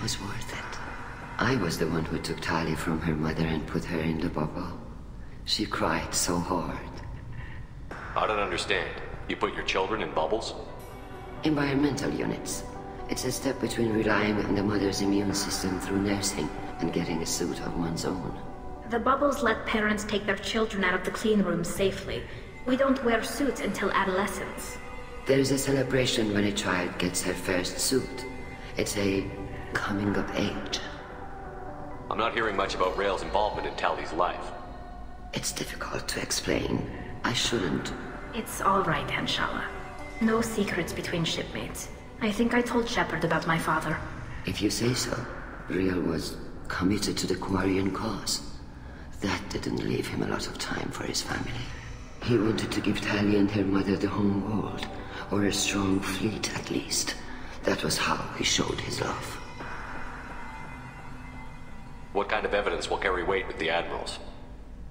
was worth it. I was the one who took Tali from her mother and put her in the bubble. She cried so hard. I don't understand. You put your children in bubbles? Environmental units. It's a step between relying on the mother's immune system through nursing and getting a suit of one's own. The bubbles let parents take their children out of the clean rooms safely. We don't wear suits until adolescence. There is a celebration when a child gets her first suit. It's a coming of age. I'm not hearing much about Rael's involvement in Tali's life. It's difficult to explain. I shouldn't. It's all right, Anshala. No secrets between shipmates. I think I told Shepard about my father. If you say so. Rael was committed to the Quarian cause. That didn't leave him a lot of time for his family. He wanted to give Tali and her mother the home world, or a strong fleet at least. That was how he showed his love. What kind of evidence will carry weight with the Admirals?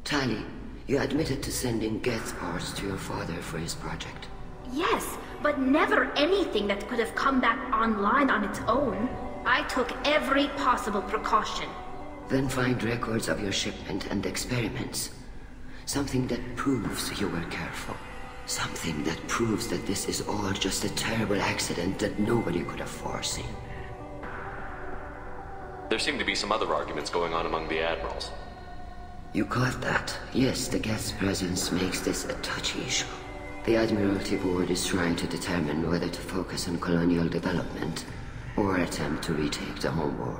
Tali, you admitted to sending Geth parts to your father for his project. Yes, but never anything that could have come back online on its own. I took every possible precaution. Then find records of your shipment and experiments. Something that proves you were careful. Something that proves that this is all just a terrible accident that nobody could have foreseen. There seem to be some other arguments going on among the Admirals. You caught that? Yes, the Geth's presence makes this a touchy issue. The Admiralty Board is trying to determine whether to focus on colonial development or attempt to retake the home world.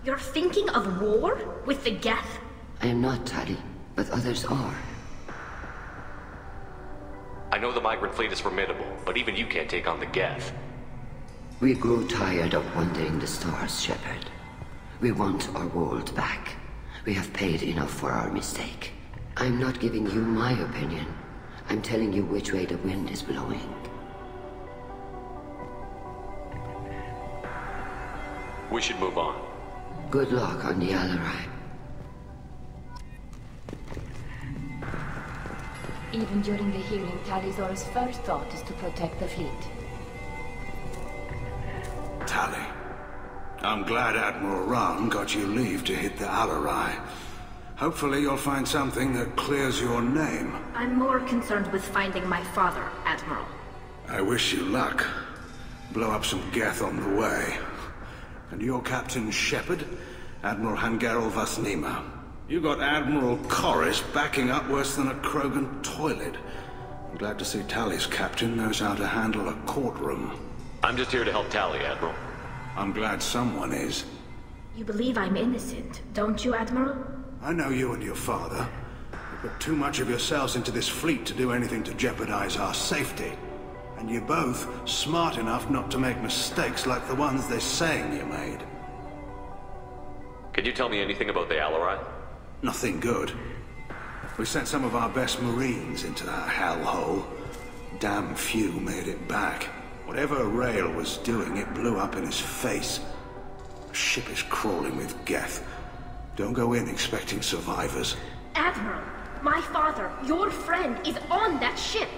You're thinking of war? With the Geth? I am not, Tali, but others are. I know the migrant fleet is formidable, but even you can't take on the Geth. We grow tired of wandering the stars, Shepard. We want our world back. We have paid enough for our mistake. I'm not giving you my opinion. I'm telling you which way the wind is blowing. We should move on. Good luck on the Alarai. Even during the healing, Tali's first thought is to protect the fleet. Tali, I'm glad Admiral Rahn got you leave to hit the Alarai. Hopefully you'll find something that clears your name. I'm more concerned with finding my father, Admiral. I wish you luck. Blow up some Geth on the way. And your Captain Shepard, Admiral Hangarel Vasnima. You got Admiral Corris backing up worse than a Krogan toilet. I'm glad to see Tali's captain knows how to handle a courtroom. I'm just here to help Tali, Admiral. I'm glad someone is. You believe I'm innocent, don't you, Admiral? I know you and your father. You put too much of yourselves into this fleet to do anything to jeopardize our safety. And you're both smart enough not to make mistakes like the ones they're saying you made. Can you tell me anything about the Alarai? Nothing good. We sent some of our best Marines into that hellhole. Damn few made it back. Whatever Rael was doing, it blew up in his face. The ship is crawling with Geth. Don't go in expecting survivors. Admiral, my father, your friend, is on that ship.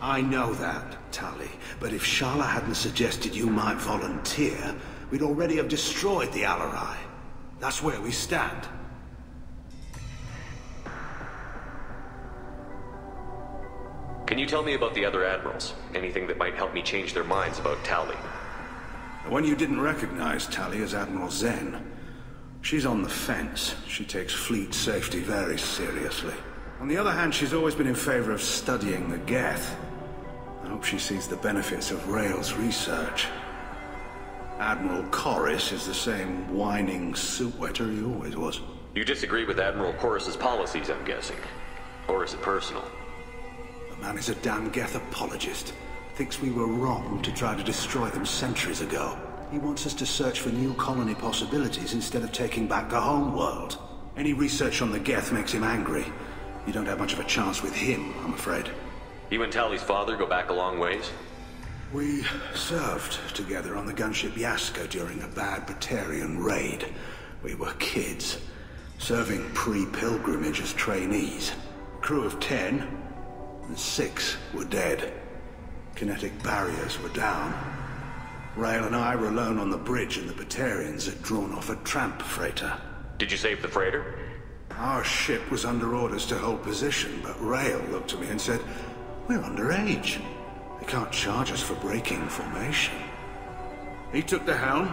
I know that, Tali, but if Shala hadn't suggested you might volunteer, we'd already have destroyed the Alarai. That's where we stand. Can you tell me about the other Admirals? Anything that might help me change their minds about Tali? The one you didn't recognize, Tali, is Admiral Zen. She's on the fence. She takes fleet safety very seriously. On the other hand, she's always been in favor of studying the Geth. I hope she sees the benefits of Rael's research. Admiral Corris is the same whining suit-wetter he always was. You disagree with Admiral Corris's policies, I'm guessing. Or is it personal? The man is a damn Geth apologist. Thinks we were wrong to try to destroy them centuries ago. He wants us to search for new colony possibilities instead of taking back the home world. Any research on the Geth makes him angry. You don't have much of a chance with him, I'm afraid. You and Tali's father go back a long ways? We served together on the gunship Yaska during a bad Batarian raid. We were kids, serving pre-pilgrimage as trainees. A crew of 10, and 6 were dead. Kinetic barriers were down. Rail and I were alone on the bridge and the Batarians had drawn off a tramp freighter. Did you save the freighter? Our ship was under orders to hold position, but Rail looked at me and said, "We're underage. They can't charge us for breaking formation." He took the helm,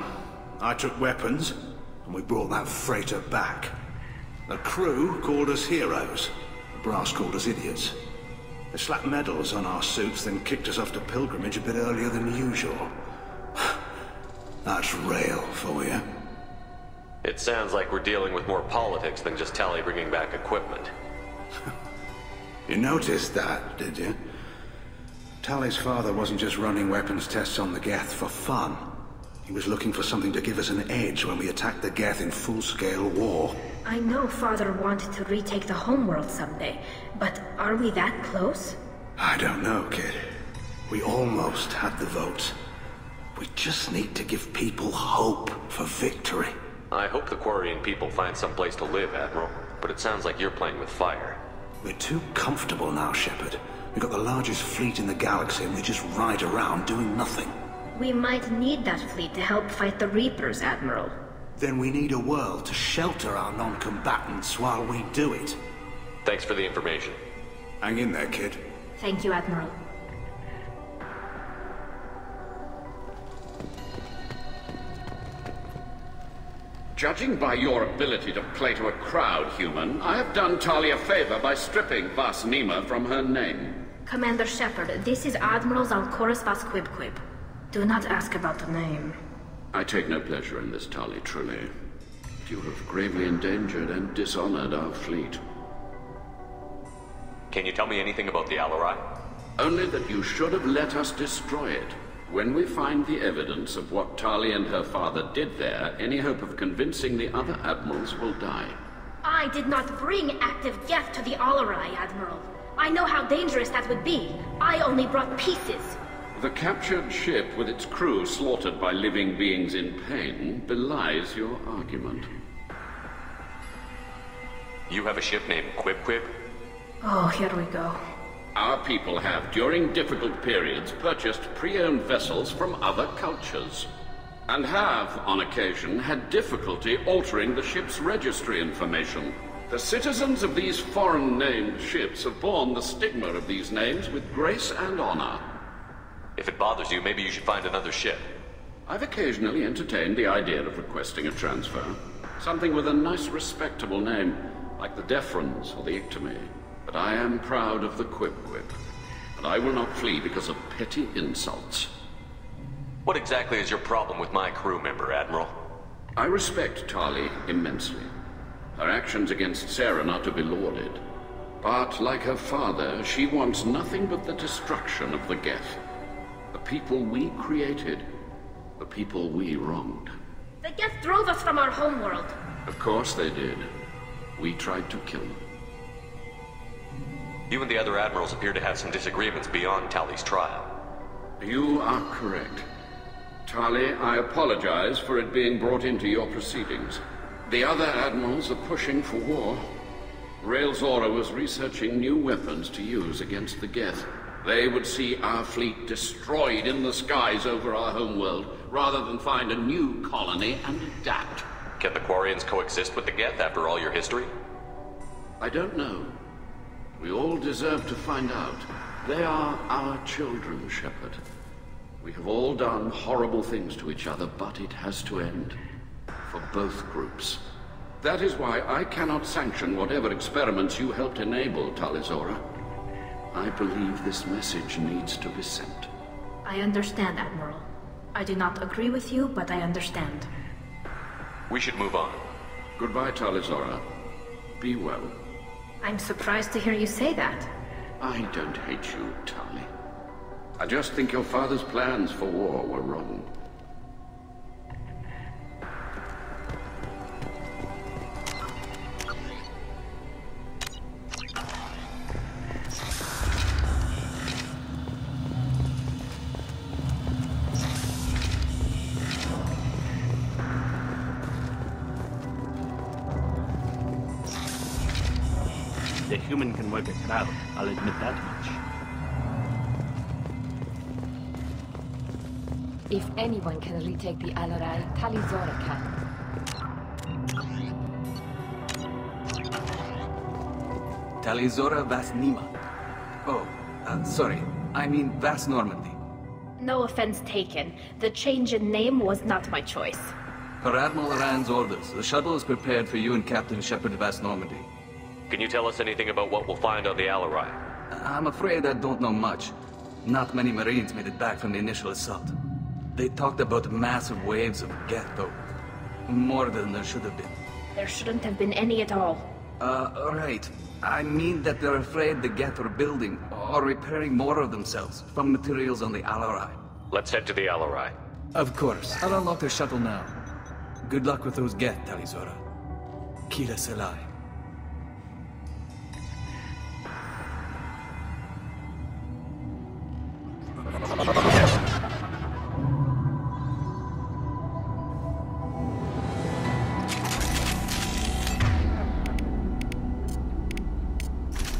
I took weapons, and we brought that freighter back. The crew called us heroes. The brass called us idiots. They slapped medals on our suits, then kicked us off to pilgrimage a bit earlier than usual. That's Rail for you. It sounds like we're dealing with more politics than just Tali bringing back equipment. You noticed that, did you? Tali's father wasn't just running weapons tests on the Geth for fun. He was looking for something to give us an edge when we attacked the Geth in full-scale war. I know Father wanted to retake the homeworld someday, but are we that close? I don't know, kid. We almost had the votes. We just need to give people hope for victory. I hope the Quarian people find some place to live, Admiral, but it sounds like you're playing with fire. We're too comfortable now, Shepard. We've got the largest fleet in the galaxy and we just ride around doing nothing. We might need that fleet to help fight the Reapers, Admiral. Then we need a world to shelter our non-combatants while we do it. Thanks for the information. Hang in there, kid. Thank you, Admiral. Judging by your ability to play to a crowd, human, I have done Tali a favor by stripping Vas Nima from her name. Commander Shepard, this is Admiral Zalcorus Vas Quibquib. Do not ask about the name. I take no pleasure in this, Tali, truly. You have gravely endangered and dishonored our fleet. Can you tell me anything about the Alarai? Only that you should have let us destroy it. When we find the evidence of what Tali and her father did there, any hope of convincing the other admirals will die. I did not bring active Geth to the Alarai, Admiral. I know how dangerous that would be. I only brought pieces. The captured ship with its crew slaughtered by living beings in pain belies your argument. You have a ship named Quib? Oh, here we go. Our people have, during difficult periods, purchased pre-owned vessels from other cultures, and have, on occasion, had difficulty altering the ship's registry information. The citizens of these foreign-named ships have borne the stigma of these names with grace and honor. If it bothers you, maybe you should find another ship. I've occasionally entertained the idea of requesting a transfer. Something with a nice, respectable name, like the Defrons or the Ictomy. But I am proud of the Quib, and I will not flee because of petty insults. What exactly is your problem with my crew member, Admiral? I respect Tali immensely. Her actions against Sarah are to be lauded. But, like her father, she wants nothing but the destruction of the Geth. The people we created. The people we wronged. The Geth drove us from our homeworld. Of course they did. We tried to kill them. You and the other Admirals appear to have some disagreements beyond Tali's trial. You are correct. Tali, I apologize for it being brought into your proceedings. The other Admirals are pushing for war. Rail Zora was researching new weapons to use against the Geth. They would see our fleet destroyed in the skies over our homeworld, rather than find a new colony and adapt. Can the Quarians coexist with the Geth after all your history? I don't know. We all deserve to find out. They are our children, Shepard. We have all done horrible things to each other, but it has to end. For both groups. That is why I cannot sanction whatever experiments you helped enable, Talizora. I believe this message needs to be sent. I understand, Admiral. I do not agree with you, but I understand. We should move on. Goodbye, Talizora. Be well. I'm surprised to hear you say that. I don't hate you, Tali. I just think your father's plans for war were wrong. The human can work a crowd, I'll admit that much. If anyone can retake the Alarai, Tali can. Talizora Vas Nima. Oh, sorry. I mean Vas Normandy. No offense taken. The change in name was not my choice. Per Admiral Aran's orders, the shuttle is prepared for you and Captain Shepard Vas Normandy. Can you tell us anything about what we'll find on the Alarai? I'm afraid I don't know much. Not many Marines made it back from the initial assault. They talked about massive waves of Geth, though. More than there should have been. There shouldn't have been any at all. Right. I mean that they're afraid the Geth are building or repairing more of themselves from materials on the Alarai. Let's head to the Alarai. Of course. I'll unlock the shuttle now. Good luck with those Geth, Talizora. Kira Selai.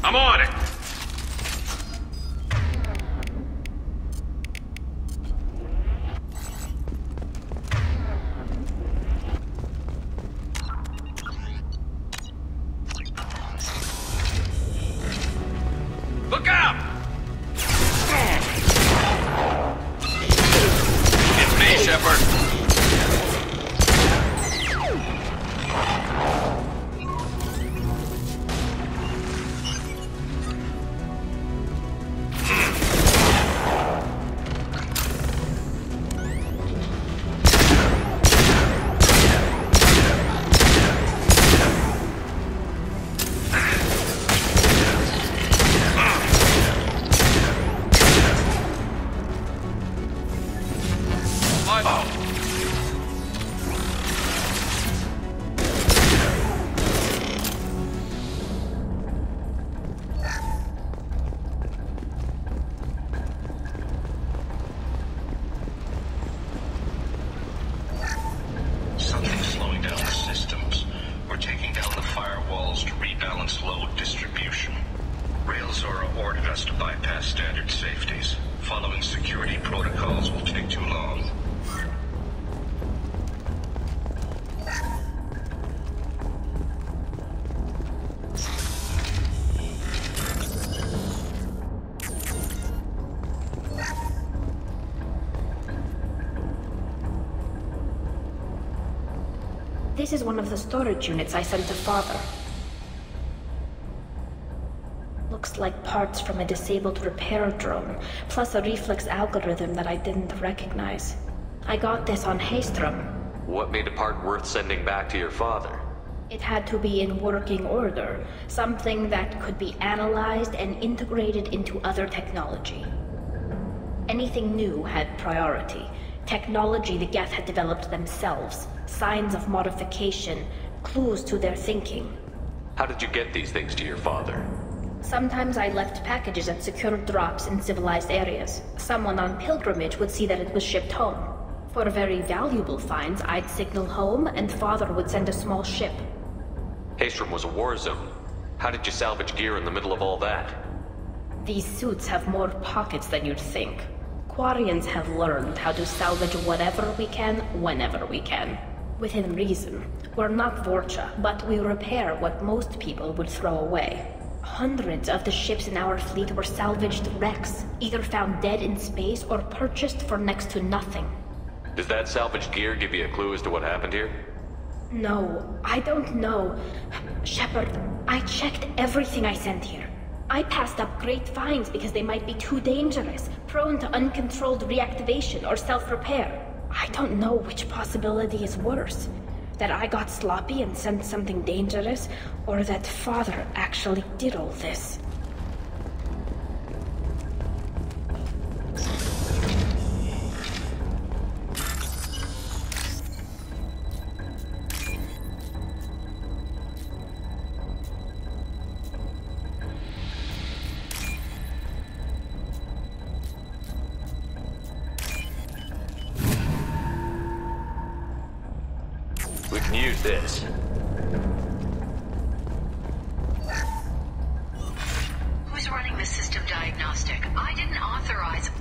I'm on it! Look out! It's me, Shepard. Something's slowing down the systems. We're taking down the firewalls to rebalance load distribution. Railzora ordered us to bypass standard safeties. Following security protocols will take too long. This is one of the storage units I sent to Father. Looks like parts from a disabled repair drone, plus a reflex algorithm that I didn't recognize. I got this on Haystrom. What made a part worth sending back to your father? It had to be in working order, something that could be analyzed and integrated into other technology. Anything new had priority. Technology the Geth had developed themselves, signs of modification, clues to their thinking. How did you get these things to your father? Sometimes I left packages at secure drops in civilized areas. Someone on pilgrimage would see that it was shipped home. For very valuable finds, I'd signal home, and Father would send a small ship. Haystrom was a war zone. How did you salvage gear in the middle of all that? These suits have more pockets than you'd think. Quarians have learned how to salvage whatever we can, whenever we can. Within reason. We're not Vorcha, but we repair what most people would throw away. Hundreds of the ships in our fleet were salvaged wrecks, either found dead in space or purchased for next to nothing. Does that salvaged gear give you a clue as to what happened here? No, I don't know. Shepard, I checked everything I sent here. I passed up great finds because they might be too dangerous, prone to uncontrolled reactivation or self-repair. I don't know which possibility is worse. That I got sloppy and sent something dangerous, or that Father actually did all this. We can use this. Who's running the system diagnostic? I didn't authorize...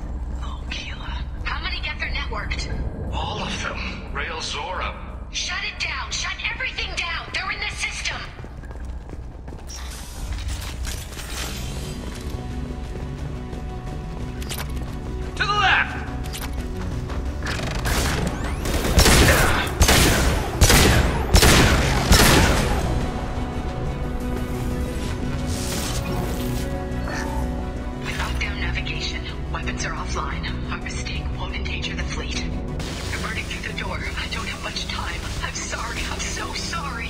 Oh, Keela. How many Geth Geth are networked. All of them. Rail Zora. Shut it down! Shut everything down! They're in the system! To the left! Without their navigation, weapons are offline. Our mistake won't endanger the fleet. They're burning through the door. I don't have much time. I'm sorry. I'm so sorry.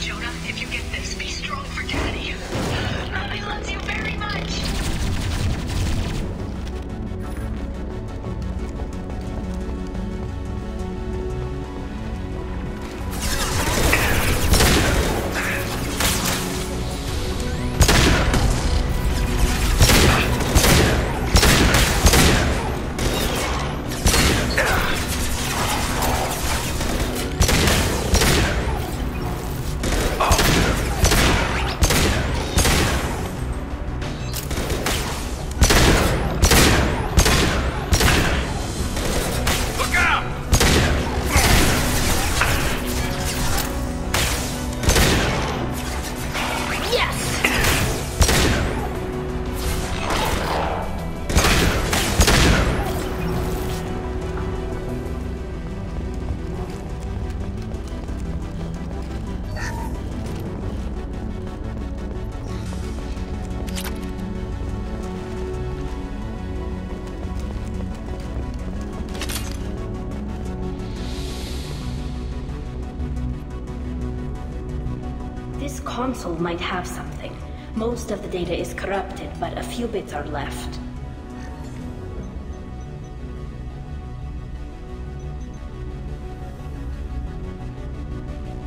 Jonah, if you get this, be strong for Daddy. Mommy loves you very much. This console might have something. Most of the data is corrupted, but a few bits are left.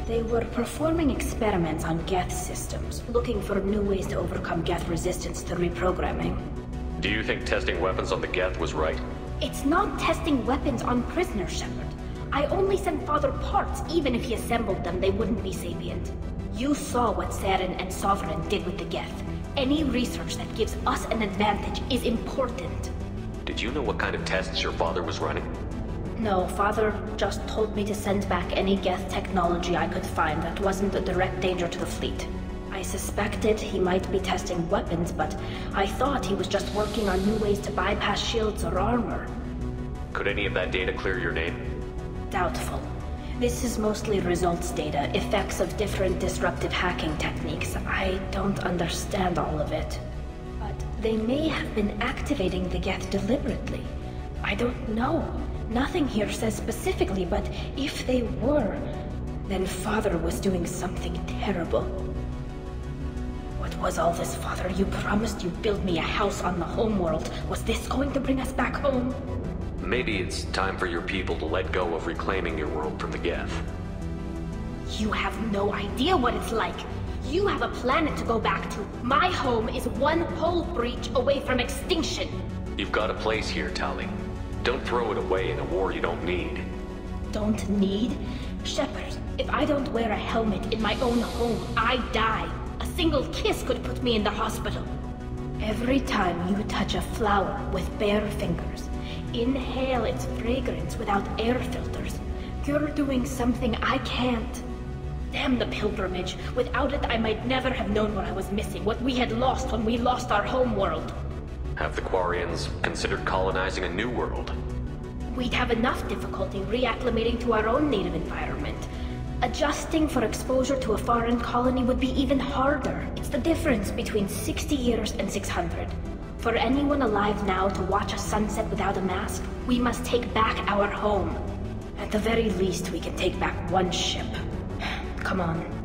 They were performing experiments on Geth systems, looking for new ways to overcome Geth resistance to reprogramming. Do you think testing weapons on the Geth was right? It's not testing weapons on prisoners, Shepard. I only sent Father parts. Even if he assembled them, they wouldn't be sapient. You saw what Saren and Sovereign did with the Geth. Any research that gives us an advantage is important. Did you know what kind of tests your father was running? No, Father just told me to send back any Geth technology I could find that wasn't a direct danger to the fleet. I suspected he might be testing weapons, but I thought he was just working on new ways to bypass shields or armor. Could any of that data clear your name? Doubtful. This is mostly results data, effects of different disruptive hacking techniques. I don't understand all of it. But they may have been activating the Geth deliberately. I don't know. Nothing here says specifically, but if they were, then Father was doing something terrible. What was all this, Father? You promised you'd build me a house on the homeworld. Was this going to bring us back home? Maybe it's time for your people to let go of reclaiming your world from the Geth. You have no idea what it's like. You have a planet to go back to. My home is one hull breach away from extinction. You've got a place here, Tali. Don't throw it away in a war you don't need. Don't need? Shepard, if I don't wear a helmet in my own home, I die. A single kiss could put me in the hospital. Every time you touch a flower with bare fingers, inhale its fragrance without air filters, you're doing something I can't. Damn the pilgrimage. Without it, I might never have known what I was missing, what we had lost when we lost our homeworld. Have the Quarians considered colonizing a new world? We'd have enough difficulty reacclimating to our own native environment. Adjusting for exposure to a foreign colony would be even harder. It's the difference between 60 years and 600. For anyone alive now to watch a sunset without a mask, we must take back our home. At the very least, we can take back one ship. Come on.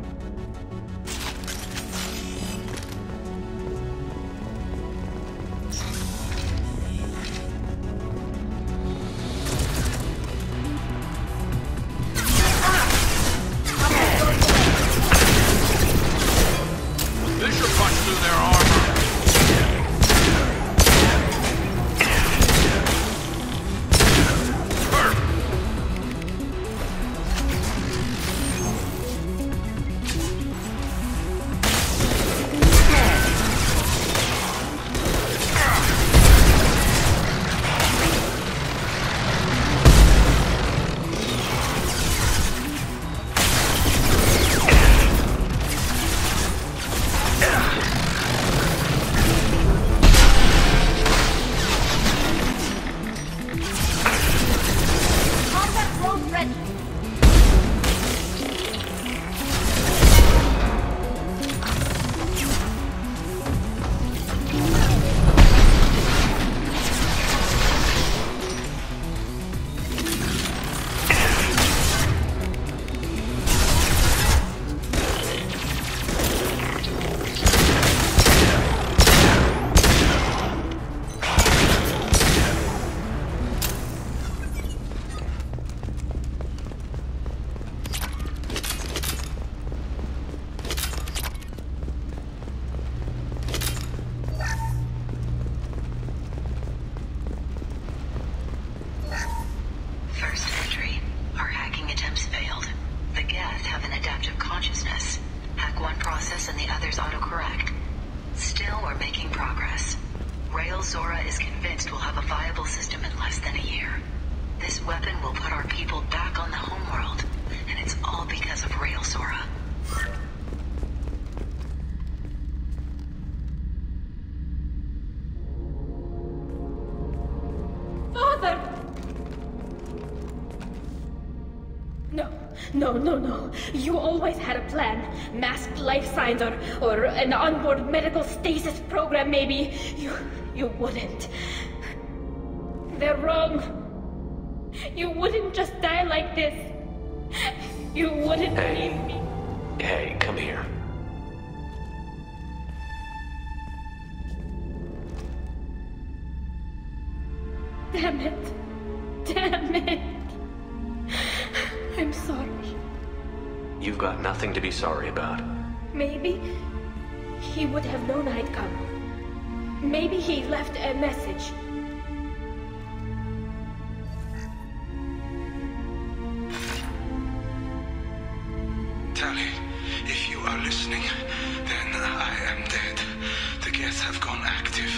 consciousness. Hack one process and the others autocorrect. Still, we're making progress. Rael Zora is convinced we'll have a viable system in less than a year. This weapon will put our people back on the homeworld, and it's all because of Rael Zora. Father! No. You always had a plan. Masked life signs or an onboard medical stasis program, maybe. You wouldn't. They're wrong. You wouldn't just die like this. You wouldn't leave me. Hey, come here. Damn it. I'm sorry. You've got nothing to be sorry about. Maybe he would have known I'd come. Maybe he left a message. Tali, if you are listening, then I am dead. The Geth have gone active.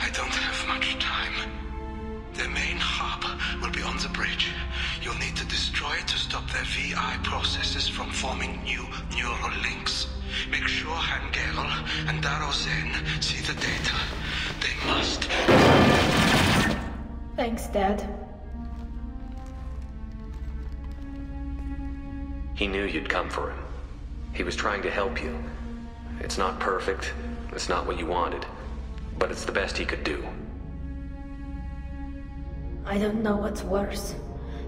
I don't have much time. The main hub will be on the bridge. You'll need to destroy it to stop their VI processes from forming new neural links. Make sure Hangerl and Daro Zen see the data. They must. Thanks, Dad. He knew you'd come for him. He was trying to help you. It's not perfect. It's not what you wanted. But it's the best he could do. I don't know what's worse.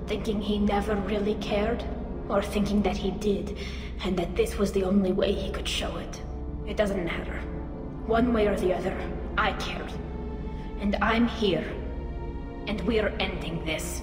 Thinking he never really cared, or thinking that he did, and that this was the only way he could show it. It doesn't matter. One way or the other, I cared. And I'm here. And we're ending this.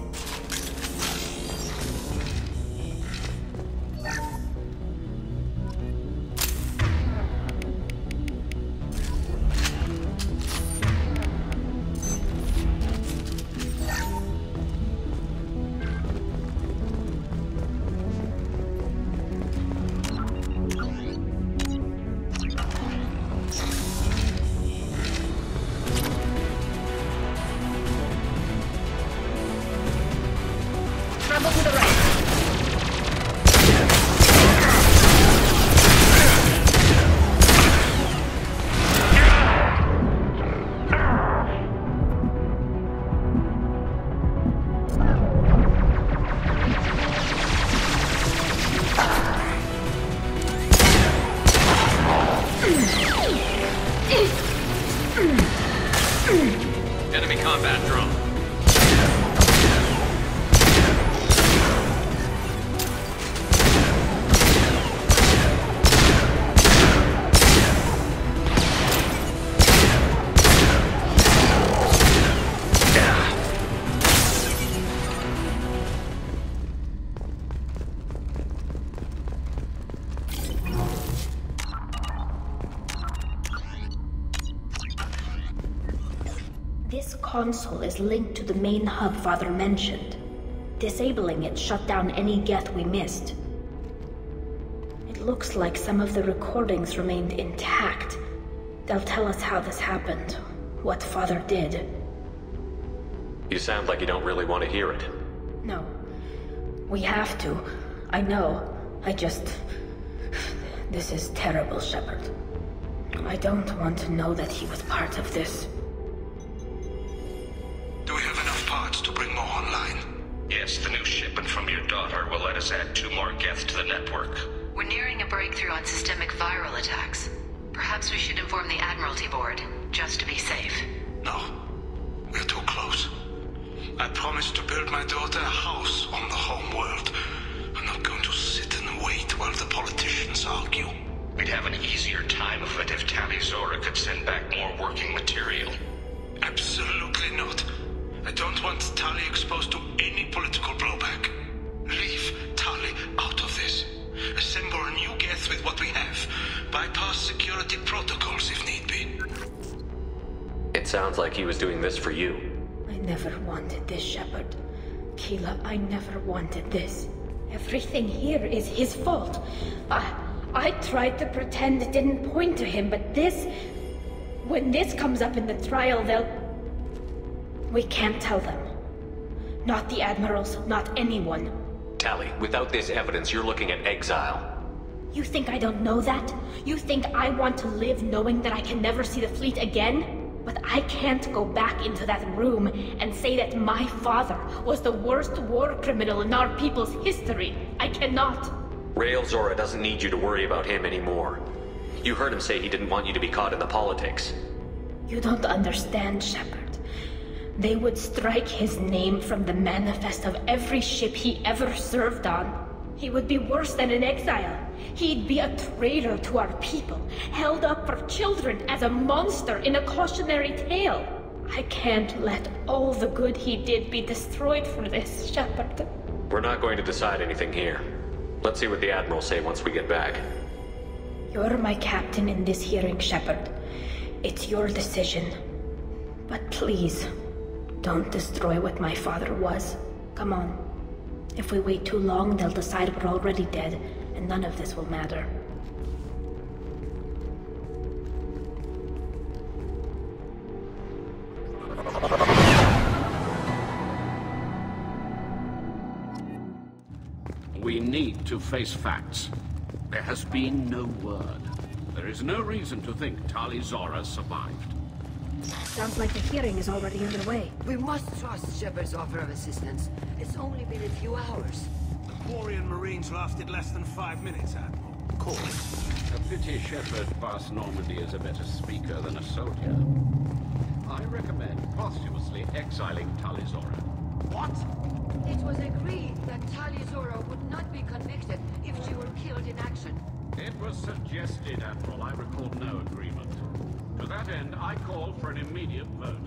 Enemy combat drone. This console is linked to the main hub Father mentioned. Disabling it shut down any Geth we missed. It looks like some of the recordings remained intact. They'll tell us how this happened, what Father did. You sound like you don't really want to hear it. No. We have to. I know. This is terrible, Shepard. I don't want to know that he was part of this. Do we have enough parts to bring more online? Yes, the new shipment from your daughter will let us add 2 more Geth to the network. We're nearing a breakthrough on systemic viral attacks. Perhaps we should inform the Admiralty Board, just to be safe. No. We're too close. I promised to build my daughter a house on the home world. I'm not going to sit and wait while the politicians argue. We'd have an easier time of it if Tali Zora could send back more working material. Absolutely not. I don't want Tali exposed to any political blowback. Leave Tali out of this. Assemble a new Geth with what we have. Bypass security protocols if need be. It sounds like he was doing this for you. I never wanted this, Shepard. Keela, I never wanted this. Everything here is his fault. I tried to pretend it didn't point to him, but this... When this comes up in the trial, they'll... We can't tell them. Not the Admirals, not anyone. Tali, without this evidence, you're looking at exile. You think I don't know that? You think I want to live knowing that I can never see the fleet again? But I can't go back into that room and say that my father was the worst war criminal in our people's history. I cannot. Rael Zora doesn't need you to worry about him anymore. You heard him say he didn't want you to be caught in the politics. You don't understand, Shepard. They would strike his name from the manifest of every ship he ever served on. He would be worse than an exile. He'd be a traitor to our people, held up for children as a monster in a cautionary tale. I can't let all the good he did be destroyed for this, Shepard. We're not going to decide anything here. Let's see what the Admirals say once we get back. You're my captain in this hearing, Shepard. It's your decision. But please, don't destroy what my father was. Come on. If we wait too long, they'll decide we're already dead, and none of this will matter. We need to face facts. There has been no word. There is no reason to think Tali Zora survived. Sounds like the hearing is already underway. We must trust Shepard's offer of assistance. It's only been a few hours. The Quarian Marines lasted less than 5 minutes, Admiral. Call it. A pity Shepard Vast Normandy is a better speaker than a soldier. I recommend posthumously exiling Tali Zora. What? It was agreed that Tali Zora would not be convicted if she were killed in action. It was suggested, Admiral. I recall no agreement. To that end, I call for an immediate vote.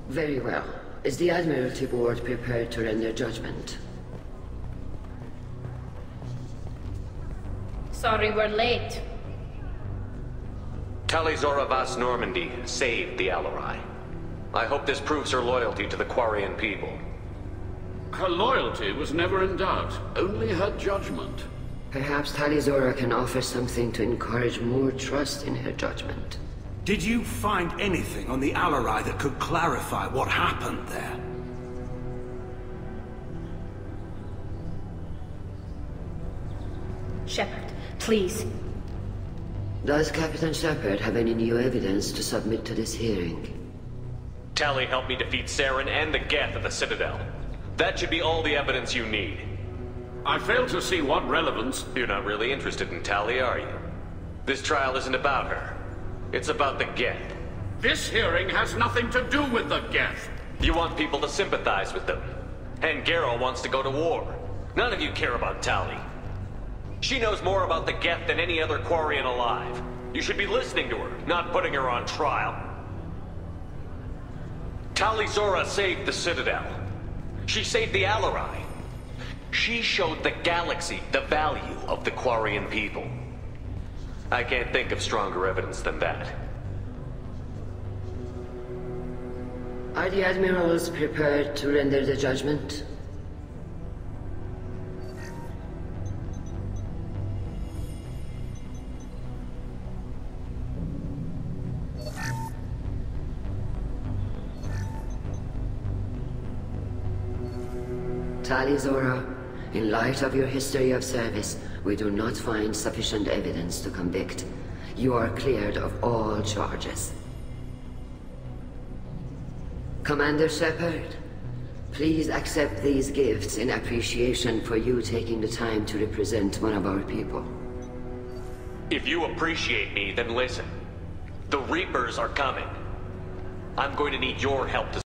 Very well. Is the Admiralty Board prepared to render judgment? Sorry we're late. Tali Zora Vast Normandy saved the Alarai. I hope this proves her loyalty to the Quarian people. Her loyalty was never in doubt, only her judgment. Perhaps Tali Zora can offer something to encourage more trust in her judgment. Did you find anything on the Alarai that could clarify what happened there? Shepard, please. Does Captain Shepard have any new evidence to submit to this hearing? Tali helped me defeat Saren and the Geth at the Citadel. That should be all the evidence you need. I fail to see what relevance... You're not really interested in Tali, are you? This trial isn't about her. It's about the Geth. This hearing has nothing to do with the Geth. You want people to sympathize with them. And Garrow wants to go to war. None of you care about Tali. She knows more about the Geth than any other Quarian alive. You should be listening to her, not putting her on trial. Tali Zora saved the Citadel. She saved the Alarai. She showed the galaxy the value of the Quarian people. I can't think of stronger evidence than that. Are the Admirals prepared to render the judgment? Tali Zora, in light of your history of service, we do not find sufficient evidence to convict. You are cleared of all charges. Commander Shepard, please accept these gifts in appreciation for you taking the time to represent one of our people. If you appreciate me, then listen. The Reapers are coming. I'm going to need your help to